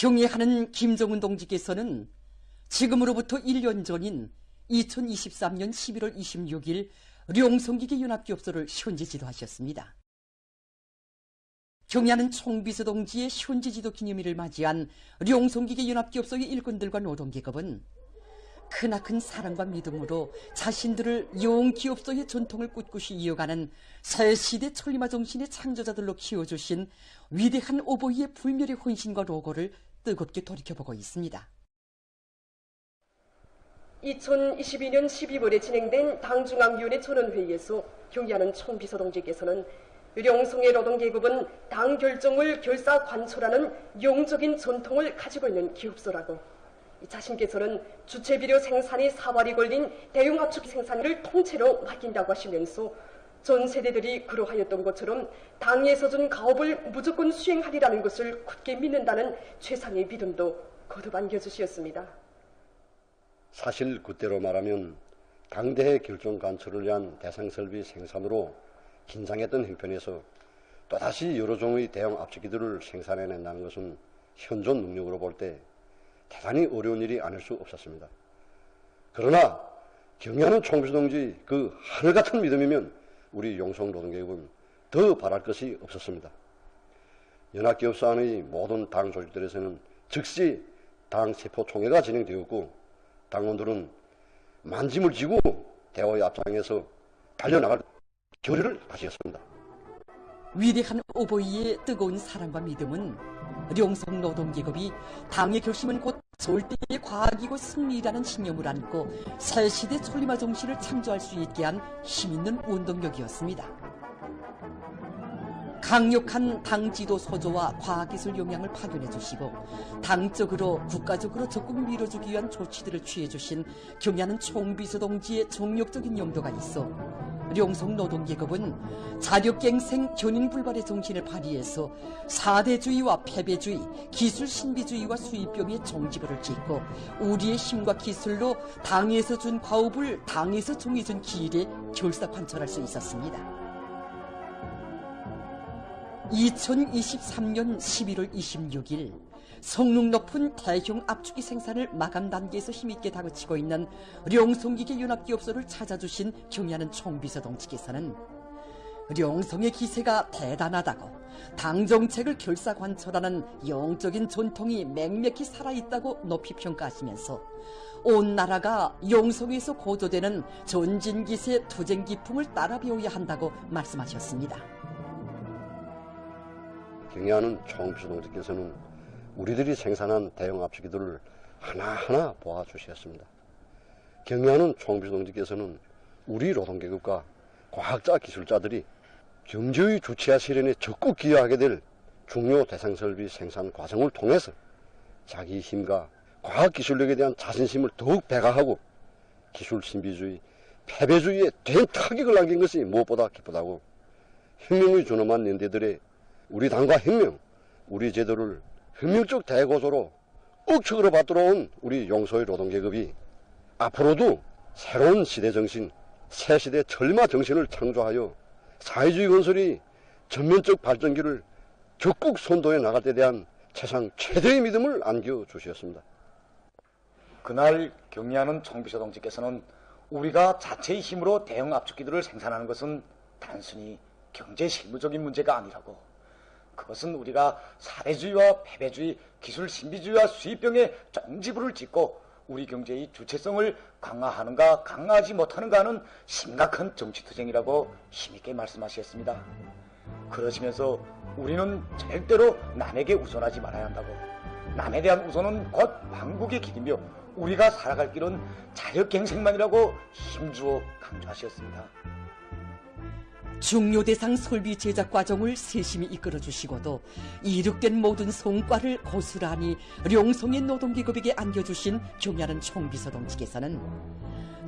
경애하는 김정은 동지께서는 지금으로부터 1년 전인 2023년 11월 26일 룡성기계 연합기업소를 현지 지도하셨습니다. 경애하는 총비서 동지의 현지 지도 기념일을 맞이한 룡성기계 연합기업소의 일꾼들과 노동계급은 크나큰 사랑과 믿음으로 자신들을 용기업소의 전통을 꿋꿋이 이어가는 새 시대 천리마 정신의 창조자들로 키워주신 위대한 오보이의 불멸의 헌신과 로고를 뜨겁게 돌이켜보고 있습니다. 2022년 12월에 진행된 당중앙위원회 전원회의에서 경의하는 총비서 동지께서는 룡성의 노동계급은 당 결정을 결사관철하는 영적인 전통을 가지고 있는 기업소라고, 자신께서는 주체비료 생산이 사활이 걸린 대용압축 생산을 통째로 맡긴다고 하시면서 전 세대들이 그러하였던 것처럼 당에서 준 가업을 무조건 수행하리라는 것을 굳게 믿는다는 최상의 믿음도 거듭 안겨주시었습니다. 사실 그때로 말하면 당대의 결정 관철을 위한 대상설비 생산으로 긴장했던 형편에서 또다시 여러 종의 대형 압축기들을 생산해낸다는 것은 현존 능력으로 볼 때 대단히 어려운 일이 아닐 수 없었습니다. 그러나 경애하는 총비서 동지 그 하늘같은 믿음이면 우리 용성노동계급은 더 바랄 것이 없었습니다. 연합기업소 안의 모든 당 조직들에서는 즉시 당 세포총회가 진행되었고, 당원들은 만짐을 지고 대화의 앞장에서 달려나갈 결의를 다지었습니다. 위대한 오보이의 뜨거운 사랑과 믿음은 룡성 노동계급이 당의 결심은 곧 절대의 과학이고 승리라는 신념을 안고 새 시대 천리마 정신을 창조할 수 있게 한 힘있는 원동력이었습니다. 강력한 당 지도 소조와 과학기술 역량을 파견해 주시고 당적으로 국가적으로 적극 밀어주기 위한 조치들을 취해 주신 경애하는 총비서 동지의 정력적인 용도가 있어 룡성 노동계급은 자력갱생 견인불발의 정신을 발휘해서 사대주의와 패배주의, 기술 신비주의와 수입병의 종지부를 짓고 우리의 힘과 기술로 당에서 준 과업을 당에서 정해준 기일에 결사관철할 수 있었습니다. 2023년 11월 26일 성능 높은 대형 압축기 생산을 마감 단계에서 힘있게 다그치고 있는 룡성기계 연합기업소를 찾아주신 경애하는 총비서 동지께서는 룡성의 기세가 대단하다고, 당 정책을 결사관철하는 영적인 전통이 맹맥히 살아있다고 높이 평가하시면서 온 나라가 용성에서 고조되는 전진기세 투쟁기풍을 따라 배워야 한다고 말씀하셨습니다. 경애하는 총비서 동지께서는 우리들이 생산한 대형 압축기들을 하나하나 보아주셨습니다. 경애하는 총비서 동지께서는 우리 노동계급과 과학자 기술자들이 경제의 주체화 실현에 적극 기여하게 될 중요 대상설비 생산 과정을 통해서 자기 힘과 과학기술력에 대한 자신심을 더욱 배가하고 기술 신비주의, 패배주의에 된 타격을 남긴 것이 무엇보다 기쁘다고, 혁명의 준엄한 연대들의 우리 당과 혁명, 우리 제도를 혁명적 대고조로 억측으로 받들어온 우리 용소의 노동계급이 앞으로도 새로운 시대정신, 새시대 천리마 정신을 창조하여 사회주의 건설이 전면적 발전기를 적극 선도해 나갈 때 대한 세상 최대의 믿음을 안겨주셨습니다. 그날 경의하는 총비서 동지께서는 우리가 자체의 힘으로 대형 압축기들을 생산하는 것은 단순히 경제 실무적인 문제가 아니라고, 그것은 우리가 사대주의와 패배주의, 기술 신비주의와 수입병의 종지부를 짓고 우리 경제의 주체성을 강화하는가 강화하지 못하는가 하는 심각한 정치투쟁이라고 힘있게 말씀하셨습니다. 그러시면서 우리는 절대로 남에게 우선하지 말아야 한다고, 남에 대한 우선은 곧 망국의 길이며 우리가 살아갈 길은 자력갱생만이라고 힘주어 강조하셨습니다. 중요 대상 설비 제작 과정을 세심히 이끌어주시고도 이룩된 모든 성과를 고스란히 룡성의 노동계급에게 안겨주신 경애하는 총비서 동지께서는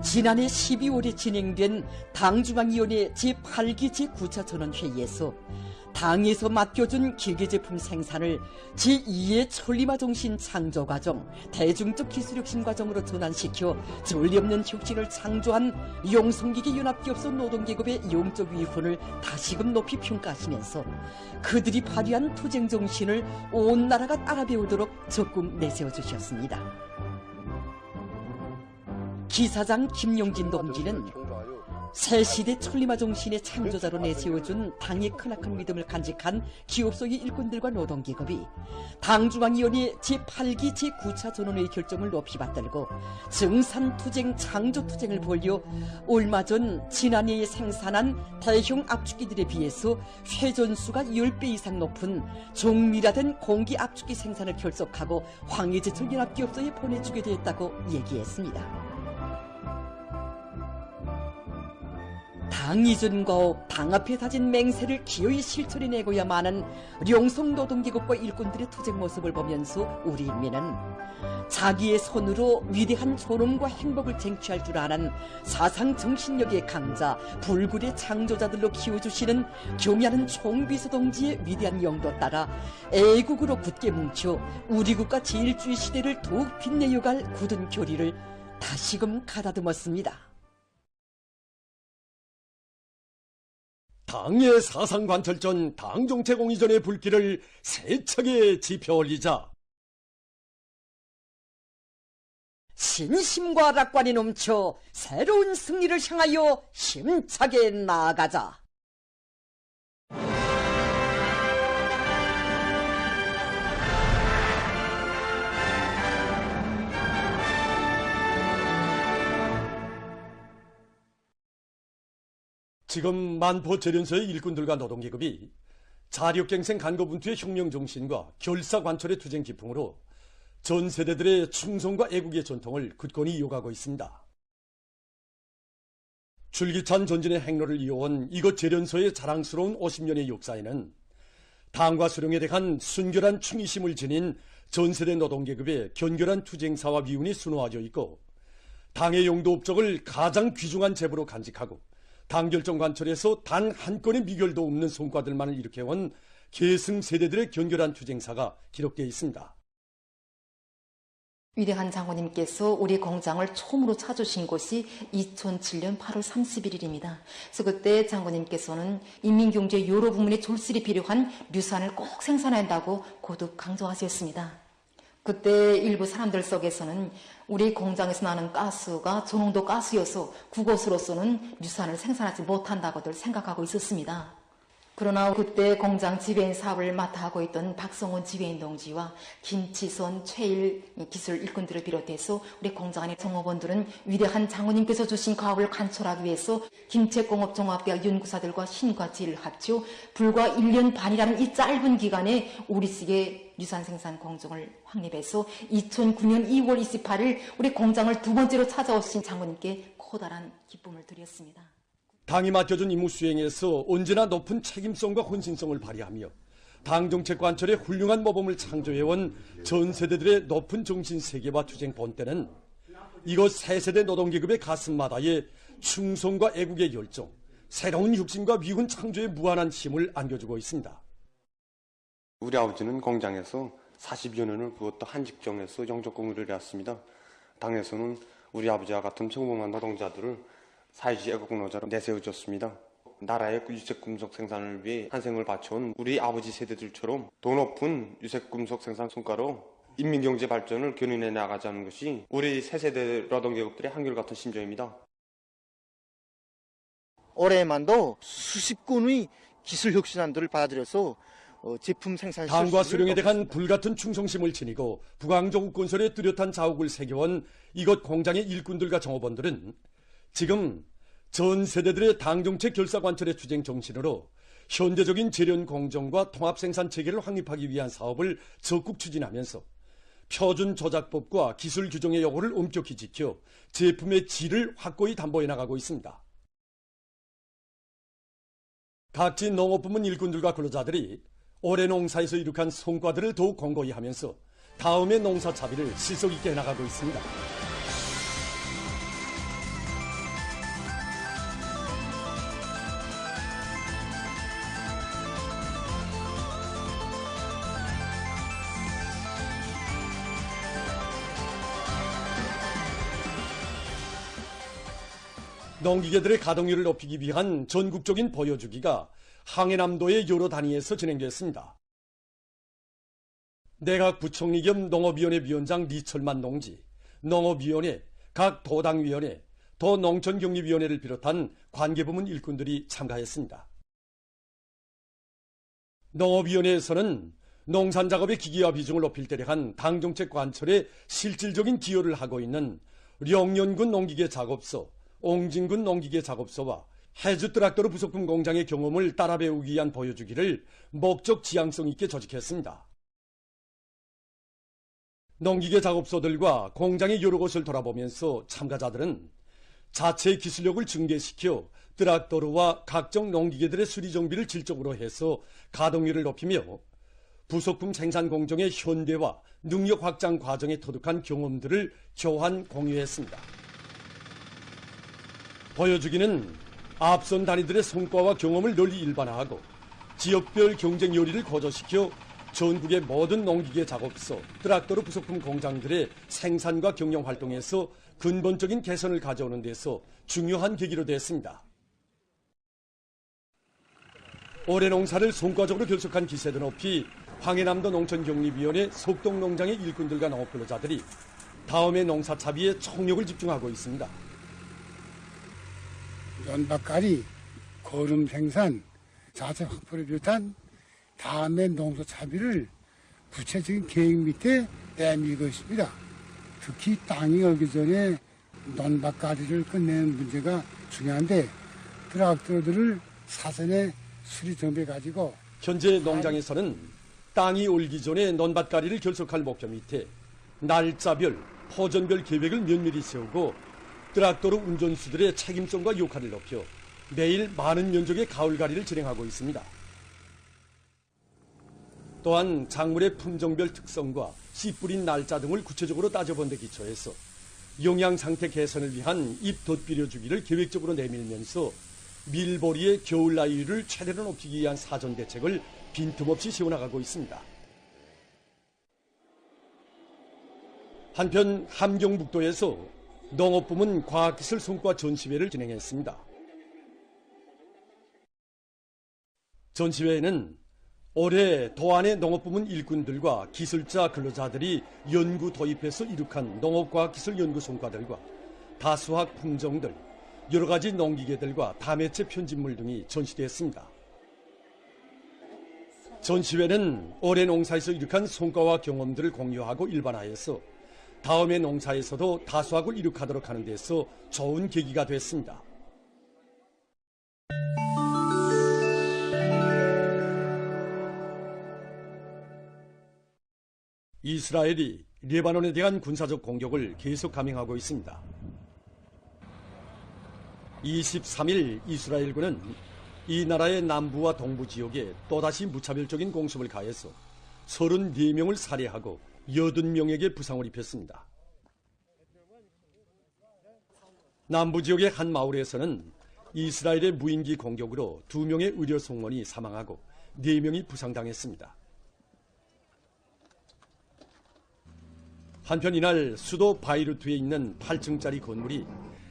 지난해 12월에 진행된 당중앙위원회 제8기 제9차 전원회의에서 당에서 맡겨준 기계제품 생산을 제2의 천리마정신 창조과정, 대중적 기술혁신 과정으로 전환시켜 전례없는 혁신을 창조한 용성기계 연합기업소 노동계급의 영적 위훈을 다시금 높이 평가하시면서 그들이 발휘한 투쟁정신을 온 나라가 따라배우도록 적극 내세워주셨습니다. 기사장 김용진 동지는 새시대 천리마 정신의 창조자로 내세워준 당의 크나큰 믿음을 간직한 기업소의 일꾼들과 노동기업이 당중앙위원회 제8기 제9차 전원회의 결정을 높이 받들고 증산투쟁 창조투쟁을 벌여 얼마 전 지난해에 생산한 대형 압축기들에 비해서 회전수가 10배 이상 높은 종밀화된 공기 압축기 생산을 결속하고 황해제철 연합기업소에 보내주게 되었다고 얘기했습니다. 당 이전과 당 앞에 다진 맹세를 기어이 실천해내고야만 룡성 노동계급과 일꾼들의 투쟁 모습을 보면서 우리 인민은 자기의 손으로 위대한 존엄과 행복을 쟁취할 줄 아는 사상 정신력의 강자, 불굴의 창조자들로 키워주시는 경야는 총비서 동지의 위대한 영도 따라 애국으로 굳게 뭉쳐 우리 국가 제일주의 시대를 더욱 빛내어갈 굳은 교리를 다시금 가다듬었습니다. 당의 사상관철전 당정체공이전의 불길을 세차게 지펴올리자 신심과 낙관이 넘쳐 새로운 승리를 향하여 힘차게 나아가자. 지금 만포 재련소의 일꾼들과 노동계급이 자력갱생 간거분투의 혁명정신과 결사관철의 투쟁 기풍으로 전 세대들의 충성과 애국의 전통을 굳건히 이어가고 있습니다. 줄기찬 전진의 행로를 이어온 이곳 재련소의 자랑스러운 50년의 역사에는 당과 수령에 대한 순결한 충의심을 지닌 전 세대 노동계급의 견결한 투쟁사와 미운이 수놓아져 있고 당의 용도 업적을 가장 귀중한 재부로 간직하고 당 결정 관철에서 단 한 건의 미결도 없는 성과들만을 일으켜온 계승 세대들의 견결한 투쟁사가 기록되어 있습니다. 위대한 장모님께서 우리 공장을 처음으로 찾으신 곳이 2007년 8월 31일입니다. 그래서 그때 장모님께서는 인민경제 여러 부문에 졸실이 필요한 류산을 꼭 생산해야 한다고 거듭 강조하셨습니다. 그때 일부 사람들 속에서는 우리 공장에서 나는 가스가 저농도 가스여서 그것으로서는 류산을 생산하지 못한다고들 생각하고 있었습니다. 그러나 그때 공장 지배인 사업을 맡아 하고 있던 박성원 지배인 동지와 김치선, 최일 기술 일꾼들을 비롯해서 우리 공장 안의 종업원들은 위대한 장모님께서 주신 가업을 관철하기 위해서 김책공업종합대학 연구사들과 힘과 지혜를 합쳐 불과 1년 반이라는 이 짧은 기간에 우리식의 유산 생산 공정을 확립해서 2009년 2월 28일 우리 공장을 두 번째로 찾아오신 장모님께 커다란 기쁨을 드렸습니다. 당이 맡겨준 임무 수행에서 언제나 높은 책임성과 헌신성을 발휘하며 당정책 관철의 훌륭한 모범을 창조해온 전 세대들의 높은 정신 세계와 투쟁 본때는 이곳 새 세대 노동계급의 가슴마다에 충성과 애국의 열정, 새로운 혁신과 미훈 창조의 무한한 힘을 안겨주고 있습니다. 우리 아버지는 공장에서 40여 년을 그것도 한 직종에서 영적 근무를 해왔습니다. 당에서는 우리 아버지와 같은 평범한 노동자들을 사회주의 애국노자로 내세워줬습니다. 나라의 유색금속 생산을 위해 한생을 바쳐온 우리 아버지 세대들처럼 더 높은 유색금속 생산 성과로 인민경제 발전을 견인해 나가자는 것이 우리 새 세대 노동계급들의 한결같은 심정입니다. 올해만도 수십 건의 기술혁신안들을 받아들여서 제품 생산 당과 수령에 대한 불같은 충성심을 지니고 북왕조국 건설에 뚜렷한 자욱을 새겨온 이곳 공장의 일꾼들과 종업원들은 지금 전 세대들의 당정책 결사관철의 투쟁 정신으로 현대적인 재련 공정과 통합 생산 체계를 확립하기 위한 사업을 적극 추진하면서 표준 조작법과 기술 규정의 요구를 엄격히 지켜 제품의 질을 확고히 담보해 나가고 있습니다. 각지 농업부문 일꾼들과 근로자들이 올해 농사에서 이룩한 성과들을 더욱 공고히 하면서 다음의 농사 차비를 실속 있게 해나가고 있습니다. 농기계들의 가동률을 높이기 위한 전국적인 보여주기가 항해남도의 여러 단위에서 진행됐습니다. 내각 부총리 겸 농업위원회 위원장 리철만 농지, 농업위원회, 각 도당위원회, 도농촌경리위원회를 비롯한 관계부문 일꾼들이 참가했습니다. 농업위원회에서는 농산작업의 기기화 비중을 높일 때 대한 당정책 관철에 실질적인 기여를 하고 있는 령연군 농기계 작업소, 옹진군 농기계 작업소와 해주 트랙터로 부속품 공장의 경험을 따라 배우기 위한 보여주기를 목적 지향성 있게 조직했습니다. 농기계 작업소들과 공장의 여러 곳을 돌아보면서 참가자들은 자체 기술력을 증대시켜 트랙터와 각종 농기계들의 수리 정비를 질적으로 해서 가동률을 높이며 부속품 생산 공정의 현대화, 능력 확장 과정에 터득한 경험들을 교환 공유했습니다. 보여주기는 앞선 단위들의 성과와 경험을 널리 일반화하고 지역별 경쟁 요리를 고조시켜 전국의 모든 농기계 작업소, 트랙터로 부속품 공장들의 생산과 경영 활동에서 근본적인 개선을 가져오는 데서 중요한 계기로 됐습니다. 올해 농사를 성과적으로 결속한 기세도 높이 황해남도 농촌경리위원회 속동농장의 일꾼들과 농업근로자들이 다음의 농사 차비에 총력을 집중하고 있습니다. 연박가리, 거름 생산, 자체 확보를 비롯한 다음의 농사 차비를 구체적인 계획 밑에 내밀고 있습니다. 특히 땅이 얼기 전에 논밭가리를 끝내는 문제가 중요한데 트랙터들을 사전에 수리 정비해가지고 현재 농장에서는 땅이 얼기 전에 논밭가리를 결속할 목표 밑에 날짜별, 포전별 계획을 면밀히 세우고 트랙터로 운전수들의 책임성과 역할을 높여 매일 많은 면적의 가을가리를 진행하고 있습니다. 또한 작물의 품종별 특성과 씨 뿌린 날짜 등을 구체적으로 따져본 데 기초해서 영양 상태 개선을 위한 잎 덧비려 주기를 계획적으로 내밀면서 밀보리의 겨울 나이를 최대로 높이기 위한 사전 대책을 빈틈없이 세워나가고 있습니다. 한편 함경북도에서 농업부문 과학기술 성과 전시회를 진행했습니다. 전시회에는 올해 도안의 농업부문 일꾼들과 기술자 근로자들이 연구 도입해서 이룩한 농업과학기술 연구 성과들과 다수학 품종들, 여러 가지 농기계들과 다매체 편집물 등이 전시됐습니다. 전시회는 올해 농사에서 이룩한 성과와 경험들을 공유하고 일반화해서 다음의 농사에서도 다수학을 이룩하도록 하는 데서 좋은 계기가 됐습니다. 이스라엘이 레바논에 대한 군사적 공격을 계속 감행하고 있습니다. 23일 이스라엘군은 이 나라의 남부와 동부 지역에 또다시 무차별적인 공습을 가해서 34명을 살해하고 80명에게 부상을 입혔습니다. 남부 지역의 한 마을에서는 이스라엘의 무인기 공격으로 2명의 의료 승무원이 사망하고 4명이 부상당했습니다. 한편 이날 수도 바이루트에 있는 8층짜리 건물이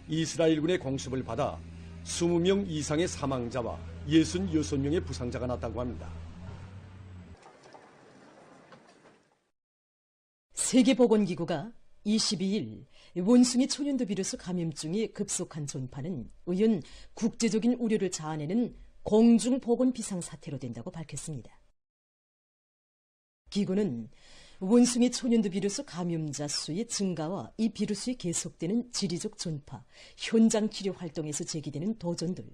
이스라엘군의 공습을 받아 20명 이상의 사망자와 66명의 부상자가 났다고 합니다. 세계보건기구가 22일 원숭이 초년도 비루스 감염증이 급속한 전파는 의연 국제적인 우려를 자아내는 공중보건 비상사태로 된다고 밝혔습니다. 기구는 원숭이 초년도 비루스 감염자 수의 증가와 이 비루스의 계속되는 지리적 전파, 현장 치료 활동에서 제기되는 도전들,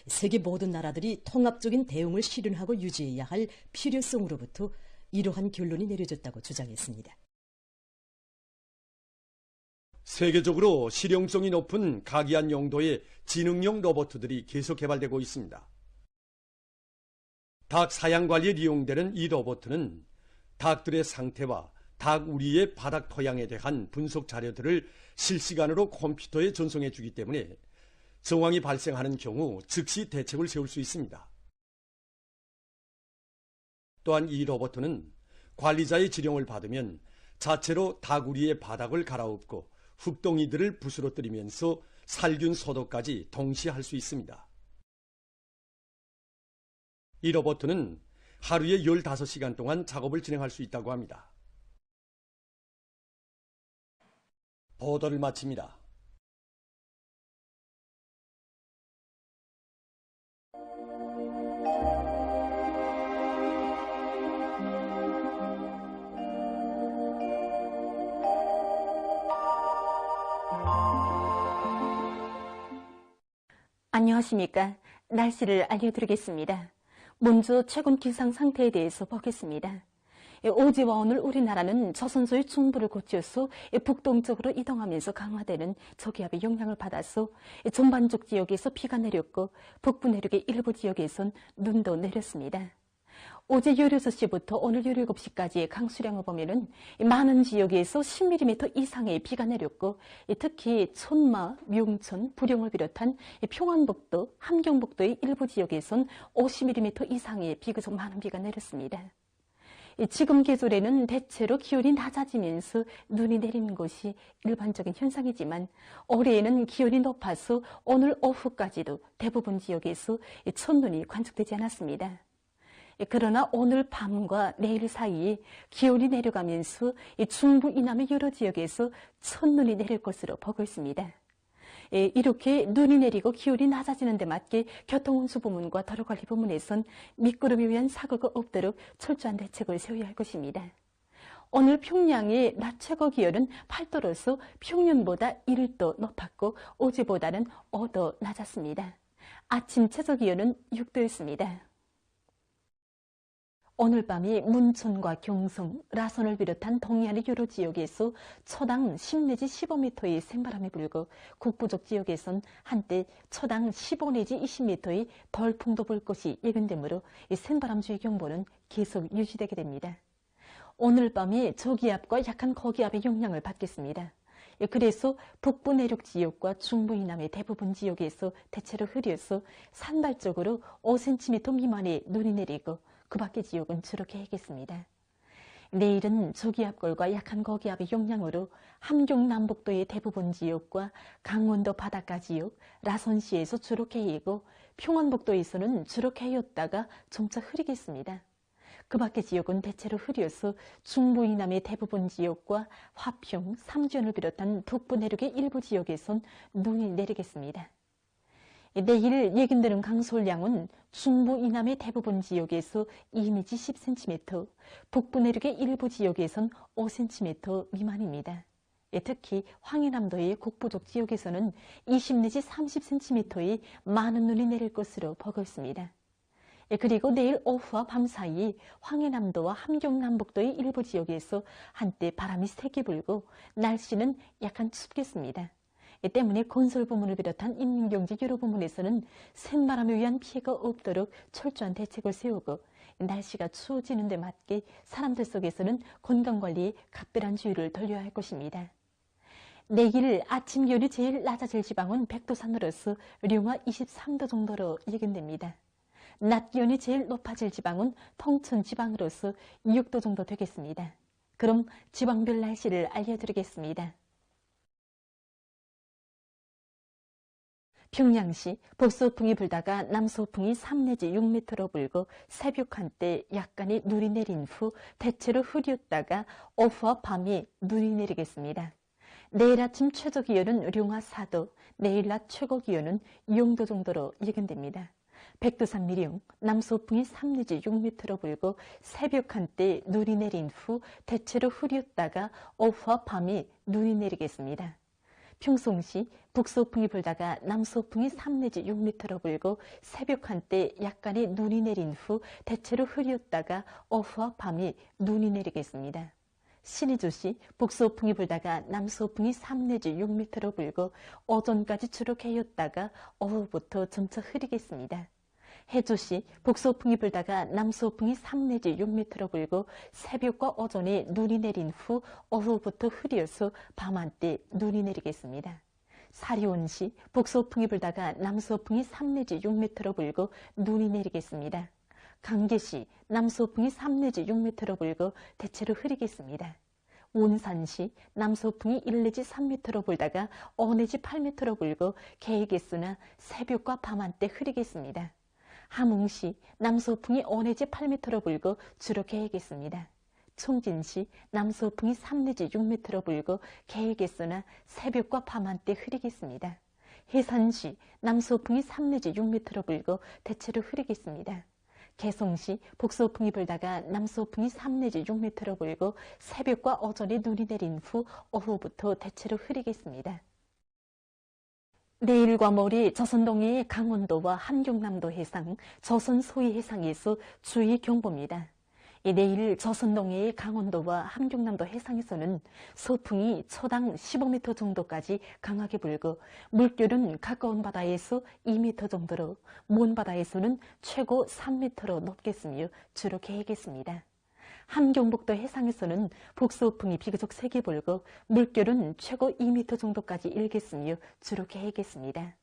세계 모든 나라들이 통합적인 대응을 실현하고 유지해야 할 필요성으로부터 이러한 결론이 내려졌다고 주장했습니다. 세계적으로 실용성이 높은 각이한 용도의 지능형 로봇들이 계속 개발되고 있습니다. 닭 사양 관리에 이용되는 이 로봇은 닭들의 상태와 닭 우리의 바닥 토양에 대한 분석 자료들을 실시간으로 컴퓨터에 전송해 주기 때문에 정황이 발생하는 경우 즉시 대책을 세울 수 있습니다. 또한 이 로봇은 관리자의 지령을 받으면 자체로 닭 우리의 바닥을 갈아엎고 흙덩이들을 부스러뜨리면서 살균 소독까지 동시에 할 수 있습니다. 이 로봇은 하루에 15시간 동안 작업을 진행할 수 있다고 합니다. 보도를 마칩니다. 안녕하십니까. 날씨를 알려드리겠습니다. 먼저 최근 기상 상태에 대해서 보겠습니다. 어제와 오늘 우리나라는 저선소의 중부를 거쳐서 북동쪽으로 이동하면서 강화되는 저기압의 영향을 받아서 전반적 지역에서 비가 내렸고 북부 내륙의 일부 지역에선 눈도 내렸습니다. 어제 16시부터 오늘 17시까지의 강수량을 보면은 많은 지역에서 10mm 이상의 비가 내렸고 특히 천마, 명천, 부령을 비롯한 평안북도, 함경북도의 일부 지역에선 50mm 이상의 비교적 많은 비가 내렸습니다. 지금 계절에는 대체로 기온이 낮아지면서 눈이 내리는 것이 일반적인 현상이지만 올해에는 기온이 높아서 오늘 오후까지도 대부분 지역에서 첫눈이 관측되지 않았습니다. 그러나 오늘 밤과 내일 사이에 기온이 내려가면서 중부 이남의 여러 지역에서 첫눈이 내릴 것으로 보고 있습니다. 이렇게 눈이 내리고 기온이 낮아지는 데 맞게 교통운수부문과 도로관리 부문에선 미끄럼에 의한 사고가 없도록 철저한 대책을 세워야 할 것입니다. 오늘 평양의 낮 최고 기온은 8도로서 평년보다 1도 높았고 어제보다는 5도 낮았습니다. 아침 최저 기온은 6도였습니다. 오늘 밤이 문천과 경성, 라선을 비롯한 동해안의 여러 지역에서 초당 10 내지 15m의 생바람이 불고 북부쪽 지역에선 한때 초당 15 내지 20m의 덜풍도 불 것이 예견되므로 이 생바람 주의 경보는 계속 유지되게 됩니다. 오늘 밤이 저기압과 약한 고기압의 영향을 받겠습니다. 그래서 북부 내륙 지역과 중부 이남의 대부분 지역에서 대체로 흐려서 산발적으로 5cm 미만의 눈이 내리고 그 밖의 지역은 주로 개겠습니다. 내일은 저기압골과 약한 고기압의 영향으로 함경 남북도의 대부분 지역과 강원도 바닷가 지역, 라선시에서 주로 개이고 평안북도에서는 주로 개였다가 점차 흐리겠습니다. 그 밖의 지역은 대체로 흐려서 중부 이남의 대부분 지역과 화평, 삼주연을 비롯한 북부 내륙의 일부 지역에선 눈이 내리겠습니다. 내일 예견되는 강수량은 중부 이남의 대부분 지역에서 2 내지 10cm, 북부 내륙의 일부 지역에선 5cm 미만입니다. 특히 황해남도의 북부쪽 지역에서는 20 내지 30cm의 많은 눈이 내릴 것으로 보고 있습니다. 그리고 내일 오후와 밤 사이 황해남도와 함경남북도의 일부 지역에서 한때 바람이 세게 불고 날씨는 약간 춥겠습니다. 때문에 건설 부문을 비롯한 인민경제 여러 부문에서는 센바람에 의한 피해가 없도록 철저한 대책을 세우고 날씨가 추워지는 데 맞게 사람들 속에서는 건강관리에 각별한 주의를 돌려야 할 것입니다. 내일 아침 기온이 제일 낮아질 지방은 백두산으로서 룡화 23도 정도로 예견됩니다. 낮 기온이 제일 높아질 지방은 통천 지방으로서 6도 정도 되겠습니다. 그럼 지방별 날씨를 알려드리겠습니다. 평양시 북서풍이 불다가 남서풍이 3 내지 6m로 불고 새벽 한때 약간의 눈이 내린 후 대체로 흐렸다가 오후와 밤에 눈이 내리겠습니다. 내일 아침 최저 기온은 룡화 4도, 내일 낮 최고 기온은 0도 정도로 예견됩니다. 백두산 미령, 남서풍이 3 내지 6m로 불고 새벽 한때 눈이 내린 후 대체로 흐렸다가 오후와 밤에 눈이 내리겠습니다. 평송시 북서풍이 불다가 남서풍이 3 내지 6m로 불고 새벽 한때 약간의 눈이 내린 후 대체로 흐렸다가 오후와 밤에 눈이 내리겠습니다. 신의주시 북서풍이 불다가 남서풍이 3 내지 6m로 불고 오전까지 주로 개였다가 오후부터 점차 흐리겠습니다. 해주시 북서풍이 불다가 남서풍이 3 내지 6m로 불고 새벽과 오전에 눈이 내린 후 오후부터 흐려서 밤 한때 눈이 내리겠습니다. 사리온시 북서풍이 불다가 남서풍이 3 내지 6m로 불고 눈이 내리겠습니다. 강계시 남서풍이 3 내지 6m로 불고 대체로 흐리겠습니다. 원산시 남서풍이 1 내지 3m로 불다가 5 내지 8m로 불고 개의 개수나 새벽과 밤 한때 흐리겠습니다. 함흥시 남서풍이 5 내지 8m로 불고 주로 개의 개수입니다. 총진시 남서풍이 3 내지 6m로 불고 개의 개수나 새벽과 밤 한때 흐리겠습니다. 해산시 남서풍이 3 내지 6m로 불고 대체로 흐리겠습니다. 개성시 북서풍이 불다가 남서풍이 3 내지 6m로 불고 새벽과 오전에 눈이 내린 후 오후부터 대체로 흐리겠습니다. 내일과 모레 조선동해의 강원도와 함경남도 해상, 조선 소위 해상에서 주의 경보입니다. 내일 조선동해의 강원도와 함경남도 해상에서는 서풍이 초당 15m 정도까지 강하게 불고 물결은 가까운 바다에서 2m 정도로 먼 바다에서는 최고 3m로 높겠으며 주로 개겠습니다. 함경북도 해상에서는 북서풍이 비교적 세게 불고 물결은 최고 2m 정도까지 일겠으며 주로 개겠습니다.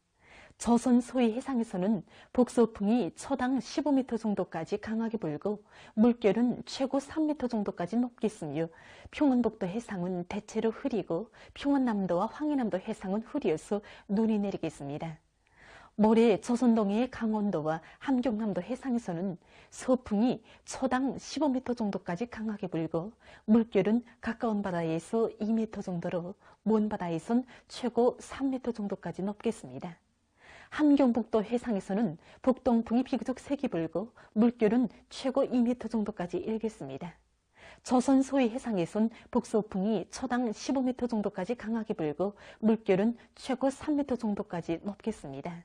조선 소위 해상에서는 북서풍이 초당 15m 정도까지 강하게 불고 물결은 최고 3m 정도까지 높겠으며 평안북도 해상은 대체로 흐리고 평안남도와 황해남도 해상은 흐려서 눈이 내리겠습니다. 모레 조선동해의 강원도와 함경남도 해상에서는 서풍이 초당 15m 정도까지 강하게 불고 물결은 가까운 바다에서 2m 정도로 먼 바다에선 최고 3m 정도까지 높겠습니다. 함경북도 해상에서는 북동풍이 비교적 세게 불고 물결은 최고 2m 정도까지 일겠습니다. 조선 소위 해상에선 북서풍이 초당 15m 정도까지 강하게 불고 물결은 최고 3m 정도까지 높겠습니다.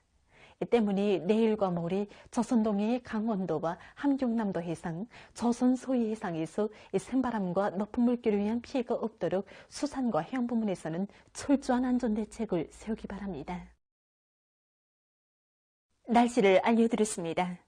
때문에 내일과 모레 조선동해의 강원도와 함경남도 해상, 조선 소위 해상에서 센바람과 높은 물결에 의한 피해가 없도록 수산과 해양 부문에서는 철저한 안전대책을 세우기 바랍니다. 날씨를 알려드렸습니다.